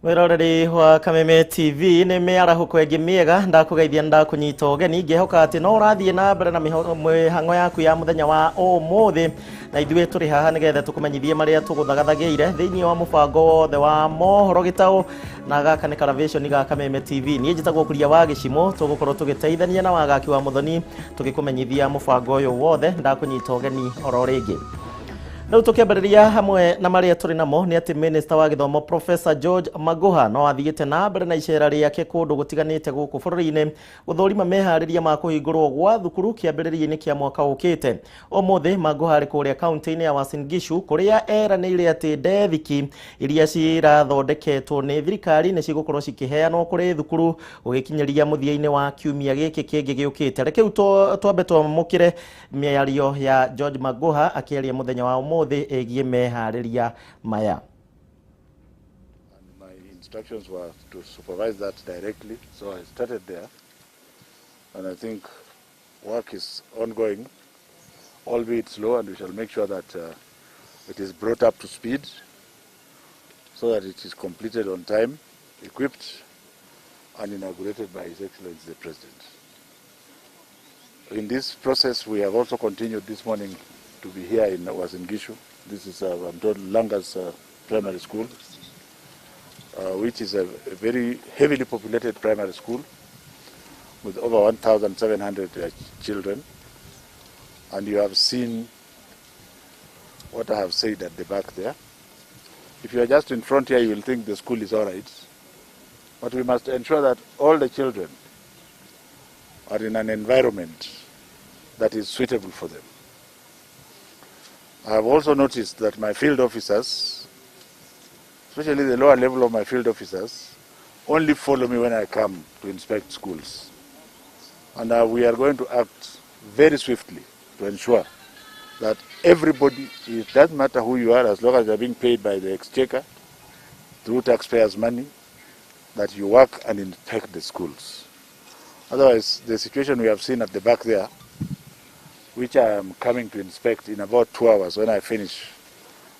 Mwiroreri wa Kameme TV ni miarahuko ĩngĩ mĩega ndakugeithia ndakunyita ũgeni ngĩhoka atĩ no ũrathiĩ na mbere na mĩhang'o yaku ya mũthenya wa ũmũthĩ na ithuĩ tũrĩ haha nĩgetha tũkũmenyithie marĩa tũgũthagathageire thĩinĩ wa mũbango wothe wa mohoro gĩtaũ na gaka nĩ Karavation ga Kameme TV. Niĩ njĩtagwo Kuria wa Gichimu, tũgũkorwo tũgĩteithania na wagaki wa Muthoni tũgĩkũmenyithia mũbango ũyũ wothe. Ndakunyita ũgeni oro rĩngĩ. Rĩu tũkĩambĩrĩria hamwe na marĩa tũrĩ namo nĩ atĩ Minister wa Gĩthomo Professor George Magoha no athiĩte na mbere na icera rĩake kũndũ gũtiganĩte gũkũ bũrũri-inĩ gũthũrima meharĩria ma kũhingũrwo gwa thukuru kĩambĩrĩria-inĩ kĩa mwaka ũkĩte. Ũmũthĩ Magoha arĩ kũrĩa kaunti-inĩ ya Uasin Gishu kũrĩa eranĩire atĩ ndethiki iria cirathondeketwo nĩ thirikari nĩ cigũkorwo cikĩheanwo kũrĩ thukuru gũgĩkinyĩria mũthia-inĩ wa kiumia gĩkĩ kĩngĩ gĩũkĩte. Reke twambe twamũkĩre mĩario ya George Magoha akĩaria mũthenya wa ũmũthĩ egie meharĩria maya. My instructions were to supervise that directly, so I started there, and I think work is ongoing, albeit slow, and we shall make sure that it is brought up to speed so that it is completed on time, equipped, and inaugurated by His Excellency the President. In this process, we have also continued this morning to be here in Uasin Gishu. This is, I'm told, Langa's primary school, which is a very heavily populated primary school with over 1,700 children. And you have seen what I have said at the back there. If you are just in front here, you will think the school is all right. But we must ensure that all the children are in an environment that is suitable for them. I have also noticed that my field officers, especially the lower level of my field officers, only follow me when I come to inspect schools. And we are going to act very swiftly to ensure that everybody, it doesn't matter who you are, as long as you are being paid by the exchequer through taxpayers' money, that you work and inspect the schools. Otherwise, the situation we have seen at the back there, which I am coming to inspect in about 2 hours when I finish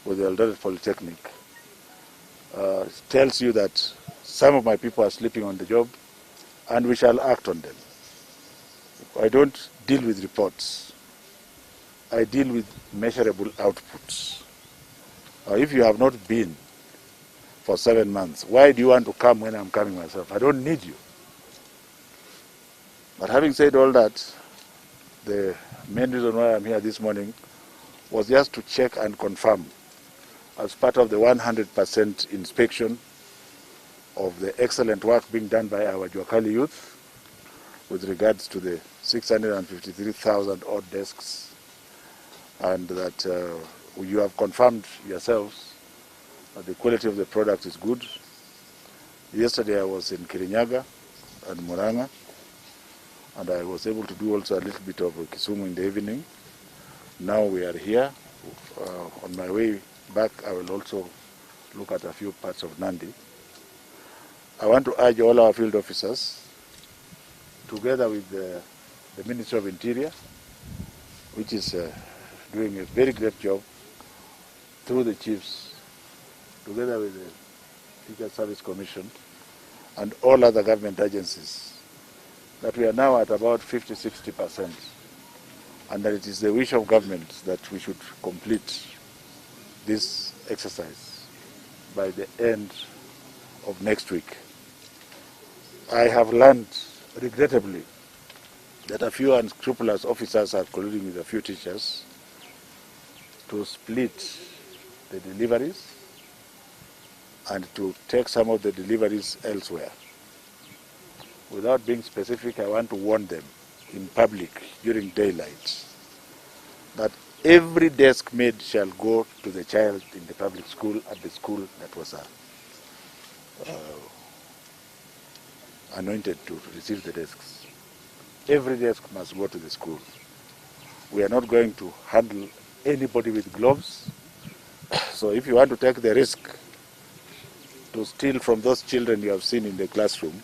with the Eldoret Polytechnic, tells you that some of my people are sleeping on the job, and we shall act on them. I don't deal with reports. I deal with measurable outputs. If you have not been for 7 months, why do you want to come when I'm coming myself? I don't need you. But having said all that, the main reason why I'm here this morning was just to check and confirm, as part of the 100% inspection of the excellent work being done by our Juakali youth with regards to the 653,000 odd desks, and that you have confirmed yourselves that the quality of the product is good. Yesterday I was in Kirinyaga and Muranga, and I was able to do also a little bit of Kisumu in the evening. Now we are here. On my way back, I will also look at a few parts of Nandi. I want to urge all our field officers, together with the Ministry of Interior, which is doing a very great job, through the chiefs, together with the Teacher Service Commission, and all other government agencies, that we are now at about 50–60%, and that it is the wish of government that we should complete this exercise by the end of next week. I have learned, regrettably, that a few unscrupulous officers are colluding with a few teachers to split the deliveries and to take some of the deliveries elsewhere. Without being specific, I want to warn them in public during daylight that every desk made shall go to the child in the public school at the school that was anointed to receive the desks. Every desk must go to the school. We are not going to handle anybody with gloves. So if you want to take the risk to steal from those children you have seen in the classroom,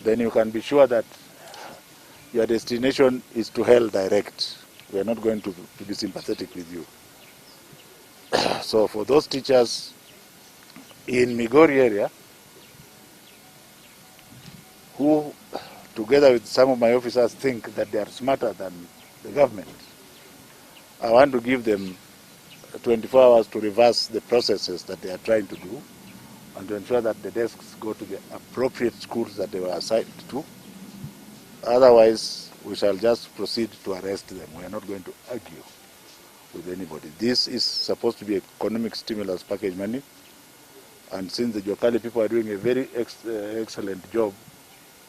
then you can be sure that your destination is to hell direct. We are not going to be sympathetic with you. So for those teachers in Migori area who, together with some of my officers, think that they are smarter than the government. I want to give them 24 hours to reverse the processes that they are trying to do and to ensure that the desks go to the appropriate schools that they were assigned to. Otherwise, we shall just proceed to arrest them. We are not going to argue with anybody. This is supposed to be economic stimulus package money, and since the Jokali people are doing a very excellent job,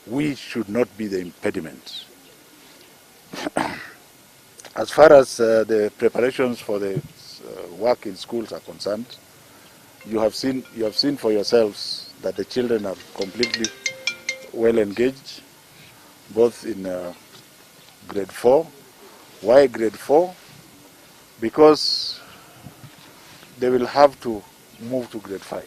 we should not be the impediment. As far as the preparations for the work in schools are concerned, you have seen for yourselves that the children are completely well engaged, both in grade 4. Why grade 4? Because they will have to move to grade 5.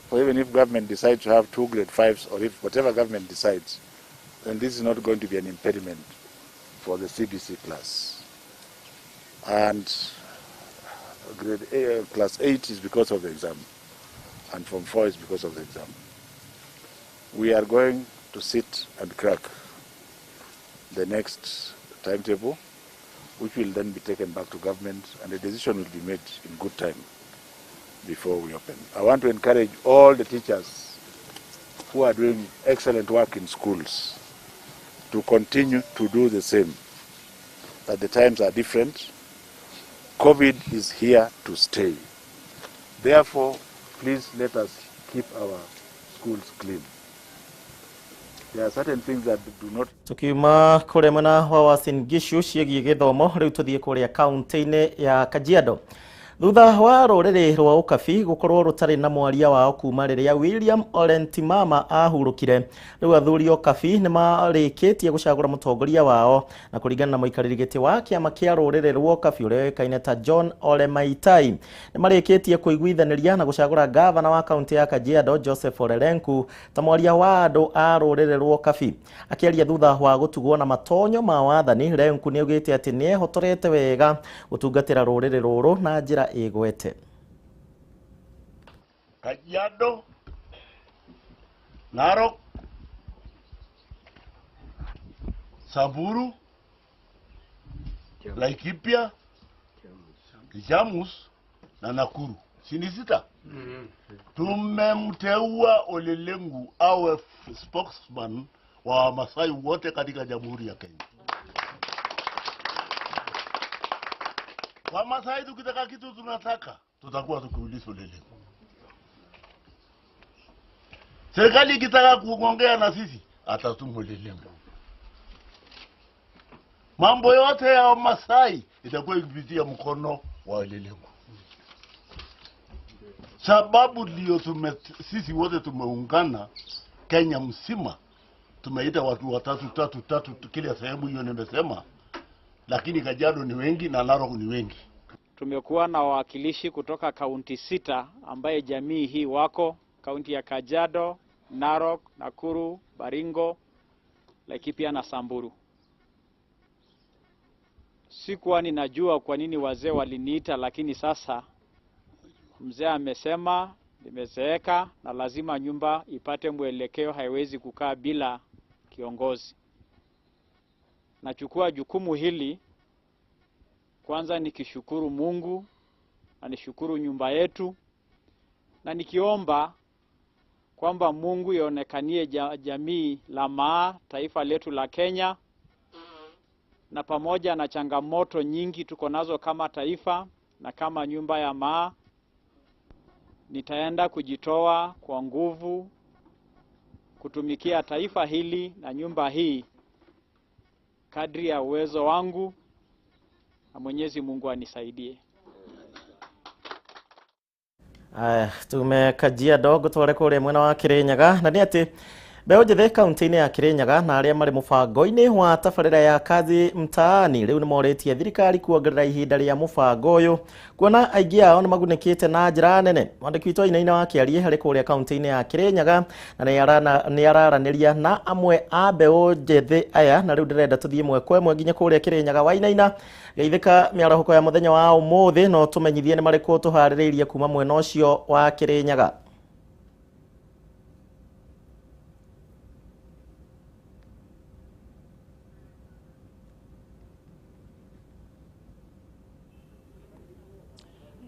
So even if government decides to have 2 grade 5s, or if whatever government decides, then this is not going to be an impediment for the CBC class. And class 8 is because of the exam, and Form 4 is because of the exam. We are going to sit and crack the next timetable, which will then be taken back to government, and a decision will be made in good time before we open. I want to encourage all the teachers who are doing excellent work in schools to continue to do the same. That the times are different. COVID is here to stay. Therefore, please let us keep our schools clean. There are certain things that do not. Tukiuma kule mwena wa Uasin Gishu ciĩgiĩ gĩthomo, rĩu tũthiĩ kũrĩa kaunti-inĩ ya Kajiado. Thutha wa rũrĩrĩ rwa ũkabi gũkorwo rũtarĩ na mwaria wao kuma rĩrĩa William Olentimama ahurũkire, rĩu athuri ũkabi nĩ marĩkĩtie gũcagũra mũtongoria wao, na kũringana na mũikarĩri gĩtĩ wa kĩama kĩa rũrĩrĩ rwa ũkabi ũrĩa ũĩkaine ta John Ole Maitai, nĩ marĩkĩtie kũiguithanĩria na gũcagũra gavana wa kaunti ya Kajiado Joseph Ole Lenku ta mwaria wa andũ a rũrĩrĩ rwa ũkabi. Akĩaria thutha wa gũtugwo na matonyo ma wathani, Lenku nĩ augĩte atĩ nĩ ehotorete wega gũtungatĩra rũrĩrĩ rũrũ na njĩra igwete. Kajiado, Narok, Samburu, Laikipia, Gichimu na Nakuru. Sini sita. Tumemteua Ole Lenku awe spokesman wa Masai wote katika Jamhuri ya Kenya. Kwa Masai tukitaka kitu tunataka, tutakuwa tukiuliza Ole Lenku. Serikali ikitaka kuongea na sisi, atatumu Ole Lenku. Mambo yote ya Masai itakuwa ikipitia mkono wa Ole Lenku. Sababu ndio sisi wote tumeungana Kenya mzima. Tumeita watu watatu kila sehemu hiyo nimesema. Lakini Kajiado ni wengi na Narok ni wengi. Tumekuwa na wawakilishi kutoka kaunti 6 ambaye jamii hii wako, kaunti ya Kajiado, Narok, Nakuru, Baringo, Laikipia na Samburu. Sikuwa ninajua kwa nini wazee waliniita, lakini sasa mzee amesema nimezeeka na lazima nyumba ipate mwelekeo, haiwezi kukaa bila kiongozi. Nachukua jukumu hili kwanza nikishukuru Mungu na nishukuru nyumba yetu, na nikiomba kwamba Mungu ionekanie jamii la Maa, taifa letu la Kenya, na pamoja na changamoto nyingi tuko nazo kama taifa na kama nyumba ya Maa, nitaenda kujitoa kwa nguvu kutumikia taifa hili na nyumba hii kadri ya uwezo wangu, na Mwenyezi Mungu anisaidie. Tume Kajiado gũtware kũrĩa mwena wa Kirinyaga, na nĩ atĩ Mbeũ njĩthĩ kaunti-inĩ ya Kirinyaga na arĩa marĩ mũbango-inĩ wa tabarĩra ya kazi mtaani rĩu nĩmorĩtie thirikari kuongerera ihinda rĩa mũbango ũyũ kuona aingĩ ao nĩmagunĩkĩte na njĩra nene. Mwandĩki witũ Aina wa Kĩarie harĩ kũrĩa kaunti-inĩ ya Kirinyaga na nĩararanĩria na amwe a mbeũ njĩthĩ aya, na rĩu ndĩrenda tũthiĩ ĩmwe kwa ĩmwe nginya kũrĩa Kirinyaga. Wainaina geithĩka mĩarahũko ya mũthenya wa ũmũthĩ no tũmenyithie nĩ marĩkũ tũharĩrĩirie kuma mwena ũcio wa Kirinyaga.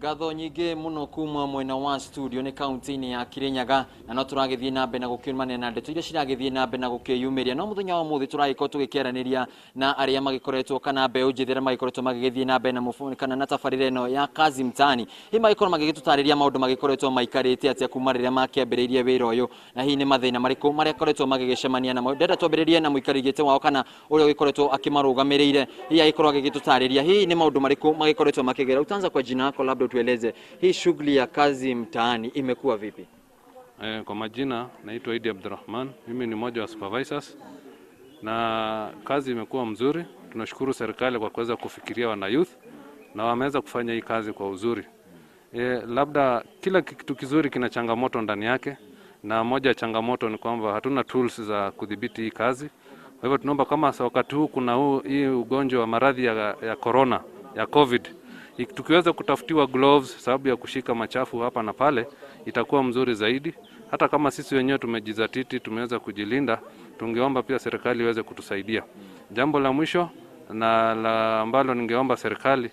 Gatho nyingĩ mũno kuma mwena wa studio nĩ kaunti-inĩ ya Kirinyaga na no tũragĩthiĩ na mbere na gũkiumania na ndeto iria ciragĩthiĩ na mbere na gũkĩyumĩria. No mũthenya wa ũmũthĩ tũragĩkorwo tũgĩkĩaranĩria na arĩa magĩkoretwo kana mbeũ njĩthĩ arĩa magĩkoretwo magĩgĩthiĩ na mbere na kana na tabarĩra ĩno ya kazi mtaani. Hihi magĩkorwo magĩgĩtũtarĩria maũndũ magĩkoretwo maikarĩte atĩa kuma rĩrĩa makĩambĩrĩirie wĩra ũyũ, na hihi nĩ mathĩna marĩkũ marĩa koretwo magĩgĩcemania namo. Ndenda twambĩrĩrie na mũikari gĩtĩ wao kana ũrĩa ũgĩkoretwo akĩmarũgamĩrĩire, hihi agĩkorwo agĩgĩtũtarĩria hihi nĩ maũndũ marĩkũ magĩkoretwo makĩgera. Utaanza kwa jina lako, labda tueleze hii shughuli ya kazi mtaani imekuwa vipi? Kwa majina naitwa Idi Abdurrahman, mimi ni mmoja wa supervisors na kazi imekuwa mzuri. Tunashukuru serikali kwa kuweza kufikiria wana youth na wameweza kufanya hii kazi kwa uzuri. Labda kila kitu kizuri kina changamoto ndani yake, na moja ya changamoto ni kwamba hatuna tools za kudhibiti hii kazi. Kwa hivyo tunaomba kama wakati huu kuna hii ugonjwa wa maradhi ya corona, ya COVID, tukiweza kutafutiwa gloves sababu ya kushika machafu hapa na pale itakuwa mzuri zaidi. Hata kama sisi wenyewe tumejizatiti, tumeweza kujilinda, tungeomba pia serikali iweze kutusaidia. Jambo la mwisho na la ambalo ningeomba serikali,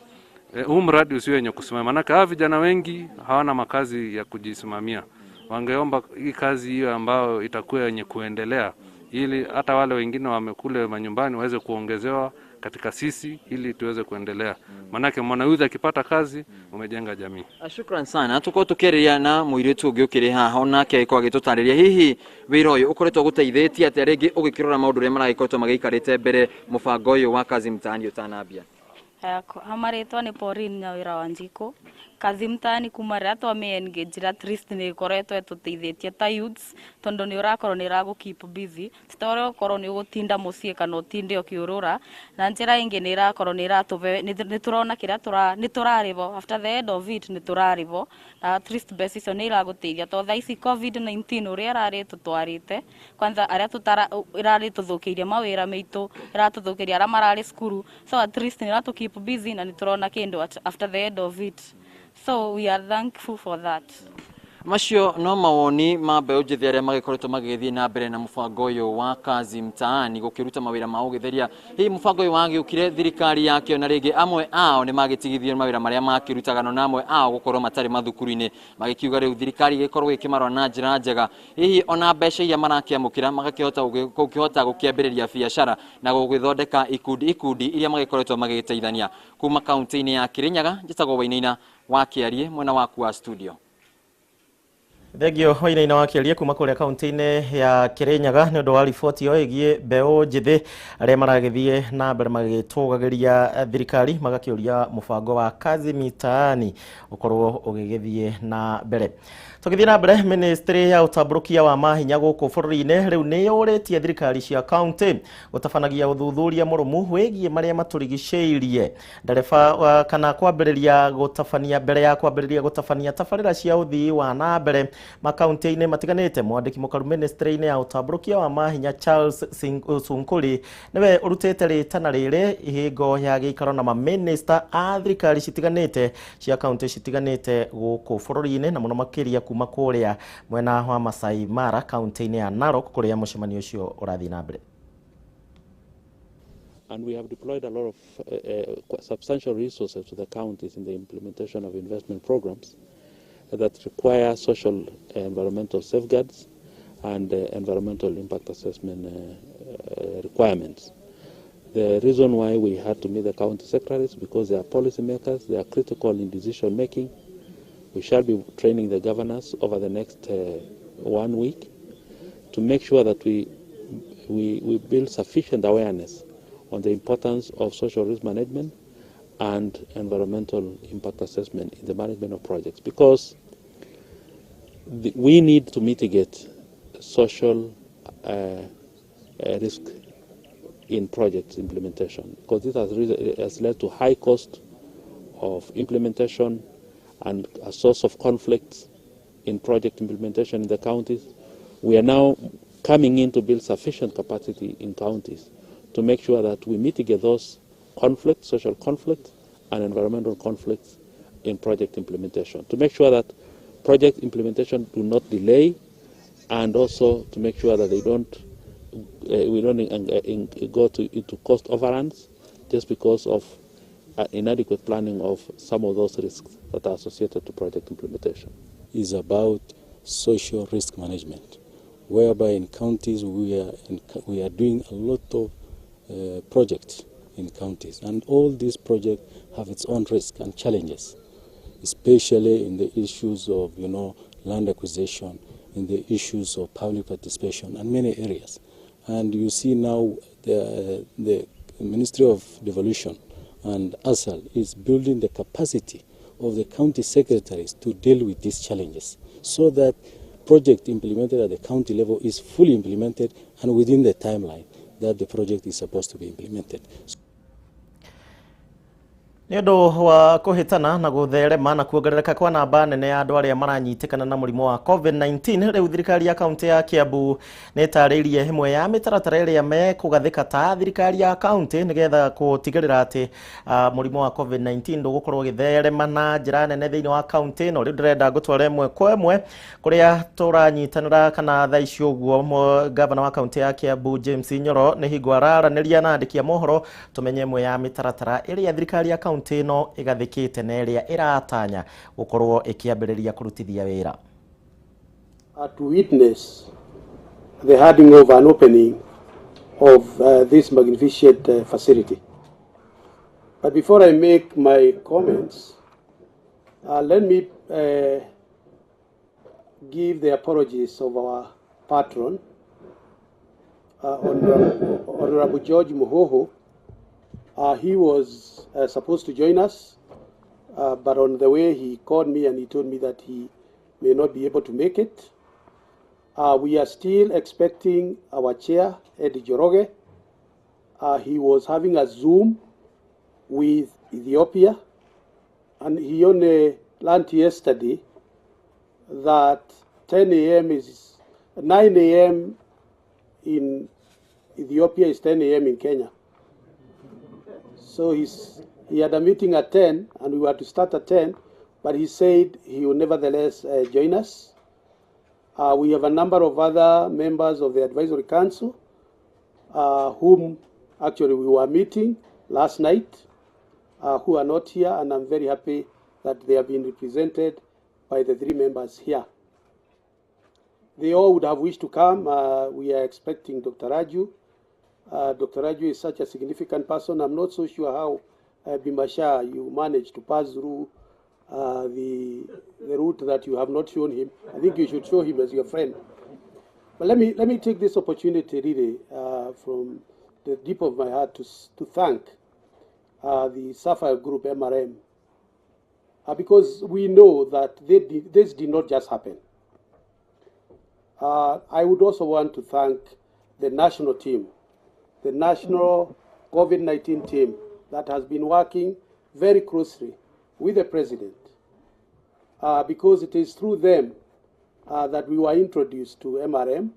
huu mradi usiwe wenye kusimama, maana hawa vijana wengi hawana makazi ya kujisimamia. Wangeomba hii kazi hiyo ambayo itakuwa yenye kuendelea, ili hata wale wengine wamekule manyumbani waweze kuongezewa katika sisi ili tuweze kuendelea. Manake mwanayuthi akipata kazi umejenga jamii. Shukran sana. Tuko tukiria na muiritu ũngĩ haha onake ko agĩtũtarĩria hihi wĩra ũyũ ũkoretwo gũteithĩtie atĩa rĩngĩ ũgĩkĩrora maũndũ ũrĩa maragĩkoretwo magĩikarĩte mbere mũbango ũyũ wa kazi mtaani ũtanambia. Hamaretwa ni Pauline Nyawira wa Njiko. Kazi mtaani kuma rĩrĩa twame-engage at least nĩ ĩkoretwo ĩtũteithĩtie ta youths, tondũ nĩ ũrakorwo nĩ ĩragũ keep busy, tĩtorĩa ũkorwo nĩ ũgũtinda mũciĩ kana ũtinde ũkĩũrũra, na njĩra ingĩ nĩ ĩrakorwo nĩ ĩratũve, nĩ tũrona kĩrĩa nĩ tũrarĩvo after the end of it, nĩ tũrarĩvo na at least mbeca icio nĩ iragũteithia, tondũ thaa ici COVID-19 ũrĩa ĩrarĩ tũtwarĩte kwanza arĩa ĩrarĩ tũthũkĩirie mawĩra maitũ, ĩratũthũkĩria arĩa mararĩ cukuru, so at least nĩ ĩratũ keep busy na nĩ tũrona kĩndũ after the end of it. So we are thankful for that. Macio no mawoni ma mbeũ njĩthĩ arĩa magĩkoretwo magĩthiĩ na mbere na mũbango ũyũ wa kazi mtaani gũkĩruta mawĩra ma ũgĩtheria. Hihi mũbango ũyũ wagĩũkire thirikari yakĩo na rĩngĩ amwe ao nĩ magĩtigithio mawĩra marĩa makĩrutaga, na amwe ao gũkorwo matarĩ mathukuru-inĩ, magĩkiuga rĩu thirikari ĩgĩkorwo ĩkĩmarora na njĩra njega, hihi ona mbeca iria marakĩamũkĩra magakĩhota gũkĩambĩrĩria biacara na gũgĩthondeka ikundi iria magĩkoretwo magĩteithania. Kuma kaunti-inĩ ya Kirinyaga, njĩtagwo Wainaina wa Kĩarie, mwena waku wa studio. Thegio Wainaina wa Kĩarie kuma kũrĩa kaunti-inĩ ya Kirinyaga nĩ ũndũ wa riboti ĩyo ĩgiĩ mbeũ njĩthĩ arĩa maragĩthiĩ na mbere magĩtũgagĩria thirikari magakĩũria mũbango wa kazi mitaani ũkorwo ũgĩgĩthiĩ na mbere. Tũgĩthiĩ na mbere, ministry ya ũtambũrũkia wa mahinya gũkũ bũrũri-inĩ rĩu nĩ yũrĩtie thirikari cia kaunti gũtabanagia ũthuthuria mũrũmu wĩgiĩ marĩa matũrigicĩirie ndereba kana kwambĩrĩria gũtabania mbere ya kwambĩrĩria gũtabania tabarĩra cia ũthii wa na mbere makaunti-inĩ matiganĩte. Mwandĩki mũkaru ministry-inĩ ya ũtambũrũkia wa mahinya Charles Sunkuri nĩwe ũrutĩte rĩtana rĩrĩ ihingo ya gĩikaro na maminista a thirikari citiganĩte cia kaunti citiganĩte gũkũ bũrũri-inĩ, na mũno makĩria kuma kũrĩa mwena wa Masai Mara kaunti-inĩ ya Narok kũrĩa mũcemanio ũcio ũrathiĩ na mbere. And we have deployed a lot of substantial resources to the counties in the implementation of investment programs that require social environmental safeguards and environmental impact assessment requirements. The reason why we had to meet the county secretaries because they are policy makers, they are critical in decision making. We shall be training the governors over the next 1 week to make sure that we build sufficient awareness on the importance of social risk management and environmental impact assessment in the management of projects, because we need to mitigate social risk in project implementation, because this has led to high cost of implementation and a source of conflicts in project implementation in the counties. We are now coming in to build sufficient capacity in counties to make sure that we mitigate those conflicts, social conflicts and environmental conflicts in project implementation, to make sure that project implementation do not delay, and also to make sure that we don't go into cost overruns just because of inadequate planning of some of those risks that are associated to project implementation. Is about social risk management, whereby in counties we are doing a lot of projects in counties, and all these projects have its own risk and challenges, especially in the issues of land acquisition, in the issues of public participation, and many areas. And you see now the Ministry of Devolution and ASAL is building the capacity of the county secretaries to deal with these challenges, so that project implemented at the county level is fully implemented and within the timeline that the project is supposed to be implemented. Nĩũndũ wa kũhĩtana na gũtherema na kuongerereka kwa namba nene ya andũ arĩa maranyitikana na mũrimũ wa COVID-19, rĩu thirikari ya kaunti ya Kiambu nĩ ĩtarĩirie ĩmwe ya mĩtaratara ĩrĩa mekũgathĩka ta thirikari ya kaunti nĩgetha gũtigĩrĩra atĩ mũrimũ wa COVID-19 ndũgũkorwo ũgĩtherema na njĩra nene thĩinĩ wa kaunti ĩno. Rĩu ndĩrenda gũtwara ĩmwe kwa ĩmwe kũrĩa tũranyitanĩra kana thaa ici ũguo gavana wa kaunti ya Kiambu James Nyoro nĩ hingo araranĩria na andĩki a mohoro tũmenye ĩmwe ya mĩtaratara ĩrĩa thirikari ya kaunti ĩno ĩgathĩkĩte na ĩrĩa ĩratanya gũkorwo ĩkĩambĩrĩria kũrutithia wĩra. To witness the handing of an opening of this magnificent facility. But before I make my comments, let me give the apologies of our patron, Honorable George Muhoho. He was supposed to join us, but on the way he called me and he told me that he may not be able to make it. We are still expecting our chair, Eddie Joroge. He was having a Zoom with Ethiopia, and he only learned yesterday that 10 a.m. is 9 a.m. in Ethiopia is 10 a.m. in Kenya. So he had a meeting at 10, and we were to start at 10, but he said he will nevertheless join us. We have a number of other members of the Advisory Council whom actually we were meeting last night who are not here, and I'm very happy that they have been represented by the three members here. They all would have wished to come. We are expecting Dr. Raju. Dr. Raju is such a significant person. I'm not so sure how, Bimasha, you managed to pass through the route that you have not shown him. I think you should show him as your friend. But let me take this opportunity really from the deep of my heart to thank the Sapphire Group, MRM, because we know that this did not just happen. I would also want to thank the national team, the national COVID-19 team that has been working very closely with the president, because it is through them that we were introduced to MRM,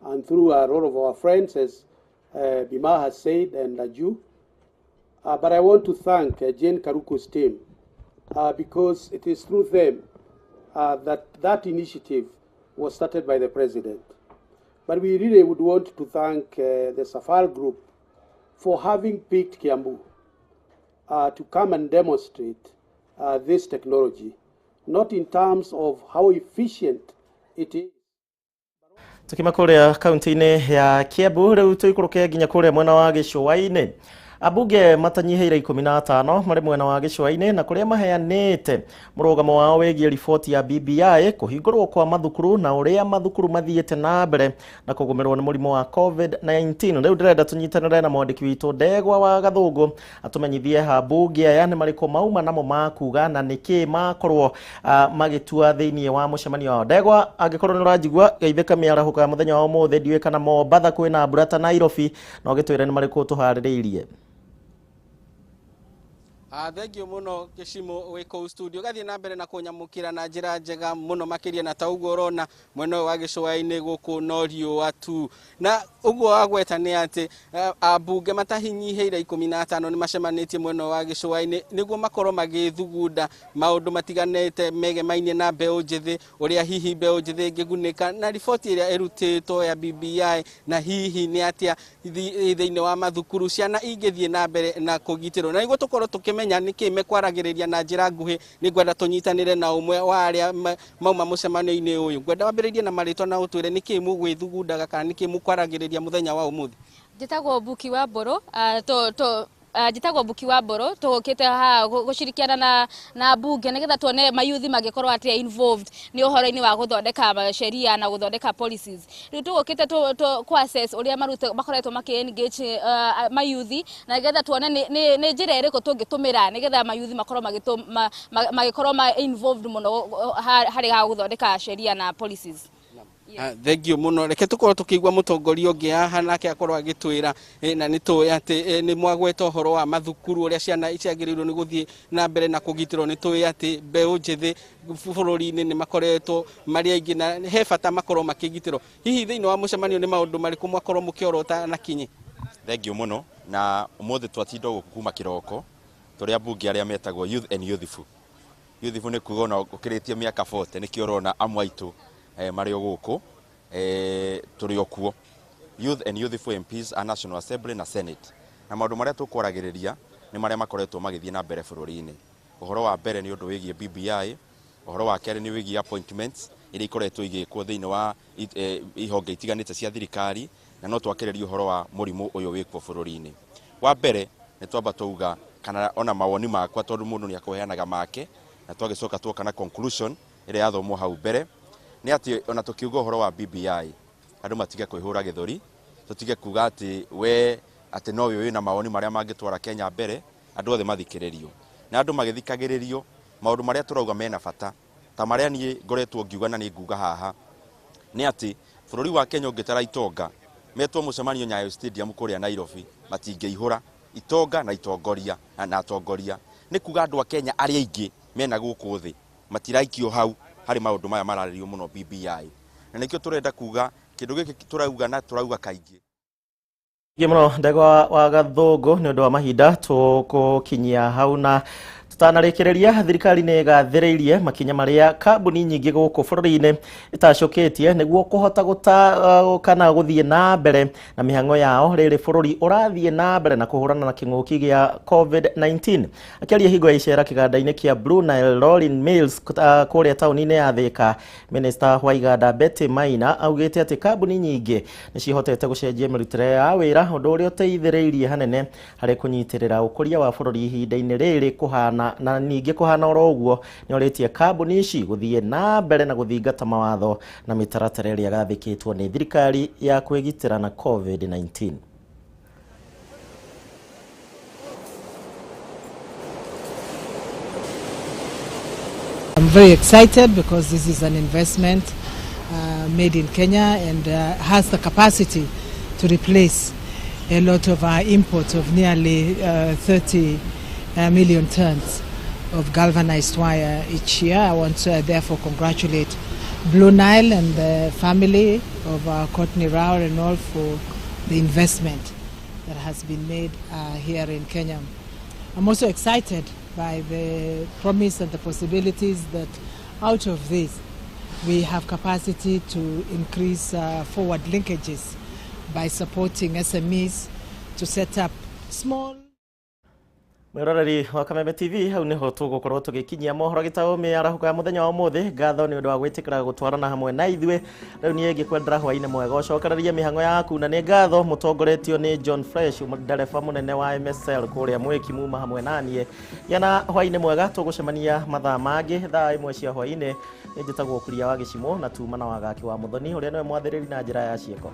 and through all of our friends, as Bima has said, and Laju. But I want to thank Jane Karuku's team, because it is through them that initiative was started by the president. But we really would want to thank the Safari Group for having picked Kiambu to come and demonstrate this technology, not in terms of how efficient it is. Tukima kuria kaunti-inĩ ya Kiambu, rĩu tũikũrũke nginya kuria mwena wa gĩcũa-inĩ. Abunge matanyiheire 15 mari mwena wa gicwa-ini na kuria maheanite murugamo wao wegie riboti ya BBI kuhingurwo kwa mathukuru na uria mathukuru mathiete na mbere na kugumirwo ni murimo wa COVID-19. Riu ndirenda tunyitanire na mwandiki witu Ndegwa wa Gathungu atumenyithie habunge aya ni mariko mauma namo makuga na niki makorwo magitua thiini wa mucemanio wao. Ndegwa, angikorwo ni urajigua geithika miarahuka ya muthenya wa umuthi ndiwe kana Mombatha kwina mbura ta Nairobi no gitwire ni mariko tuhaririirie. Thengio muno Gichimu wiko studio gathie na mbere na kunyamukira na njira njega muno makiria na ta uguo urona mwena wa gicwa-ini guku no riua tu na uguo agweta ni ati abunge matahinyiheire 15 ni macemanitie mwena wa gicwa-ini niguo makorwo magithugunda maundu matiganete megemaine na mbeu njithi uria hihi mbeu njithi ngigunika na riboti iria irutitwo ya BBI na hihi ni atia thiini wa mathukuru ciana ingithie na mbere na kugitirwo na niguo tukorwo tukimenya niki mekwaragiriria na njira nguhi ni gwenda tunyitanire na umwe wa aria mauma mucemanio-ini uyu gwenda wambiririe na maritwa na utwire niki mugwithugundaga kana niki mukwaragiriria muthenya wa umuthi. Njitagwo Buki wa Mburu njitagwo Buki wa Mburu tukite ha gushirikiana na bunge nigetha tuone mayuthi magikorwo atia involved ni uhoro-ini wa guthondeka sheria na guthondeka policies. Riu tukite ku assess uria makoretwo maki-engage mayuthi na nigetha tuone ni njira iriku tungitumira nigetha mayuthi makorwo magikorwo involved muno hari ha guthondeka sheria na policies. Thengio muno reke tukorwo tukigwa mutongoria ungi haha nake akorwo agitwira na nitui ati ni mwagweta uhoro wa mathukuru uria ciana iciagirirwo ni guthie na mbere na kugitirwo nitui ati mbeu njithi bururi-ini ni makoretwo mari aingi na he bata makorwo makigitirwo hihi thiini wa mucemanio ni maundu mariku mwakorwo mukiorota na kinyi. Thengio muno na umuthi twatinda guku kuma kiroko turi abunge aria metagwo youth and youthful ni kuga na ukiritie miaka 40 ni kiorona amwaitu mario guku turi okuo youth and youthful MPs a National Assembly na Senate na maundu maria tukwaragiriria ni maria makoretwo magithie na mbere bururi-ini. Uhoro wa mbere ni undu wigie BBI, uhoro wa keri ni wigie appointments iria ikoretwo igikwo thiini wa ihonge itiganite cia thirikari na no twakiririe uhoro wa murimu uyu wikwo bururi-ini. Wa mbere ni twamba tuuga kana ona mawoni makwa tondu mundu ni akuheanaga make na twagicoka twoka na conclusion iria yathomwo hau mbere ni ati ona tukiuga uhoro wa BBI andu matige kwihura githuri tutige kuga ati we ati no we na mawoni maria mangitwara Kenya mbere andu othe mathikiririo na andu magithikagiririo maundu maria turauga mena bata ta maria ni ngoretwo ngiuga na ni nguga haha ni ati bururi wa Kenya ungitara itonga metwo mucemanio Nyayo Stadium kuria Nairobi matingeihura itonga na itongoria na atongoria ni kuga andu a Kenya aria aingi mena guku thi matiraikio hau hari maundu maya mararirio muno BBI na nikio turenda kuga kindu giki turauga na turauga kaingi. Muno Ndegwa wa Gathungu ni undu wa mahinda tukukinyia hau na tutanarikireria thirikari ni gathiriirie makinya maria kambuni nyingi guku bururi-ini itacoketie niguo kuhota kana guthie na mbere na mihango yao riri bururi urathie na mbere na kuhurana na kinguki gia COVID-19. Akiaria hingo ya icera kiganda-ini kia Blue Nile Rolling Mills kuria tauni-ini ya Thika, Minister wa iganda Betty Maina augite ati kambuni nyingi ni cihotete gucenjia mirutire ya wira undu uria uteithiriirie hanene hari kunyitirira ukuria wa bururi ihinda-ini riri kuhana na ningi kuhana oro uguo ni oritie kambuni ici guthie na mbere na guthingata mawatho na mitaratara iria gathikitwo ni thirikari ya kwigitira na COVID-19. I'm very excited because this is an investment made in Kenya and has the capacity to replace a lot of our imports of nearly 30 million tons of galvanized wire each year. I want to therefore congratulate Blue Nile and the family of Courtney Rao and all for the investment that has been made here in Kenya. I'm also excited by the promise and the possibilities that out of this we have capacity to increase forward linkages by supporting SMEs to set up small Mwiroreri wa Kameme TV hau niho tugukorwo tugikinyia mohoro gitao miarahuka muthenya wa muthi ngatho ni undu wa gwitikira gutwarana hamwe na ithwe riu nie ngikwendera hwaine mwega ucokererie mihango yaku na ni ngatho mutongoretio ni John Fresh ndereba munene wa MSL kuria Gichimu hamwe nanie yana hwaine mwega tugucemania mathaa mangi thaa imwe cia hwaine njitagwo Kuria wa Gichimu na tumana wa gaki wa muthoni uria niwe mwathiriri na njira ya cieko.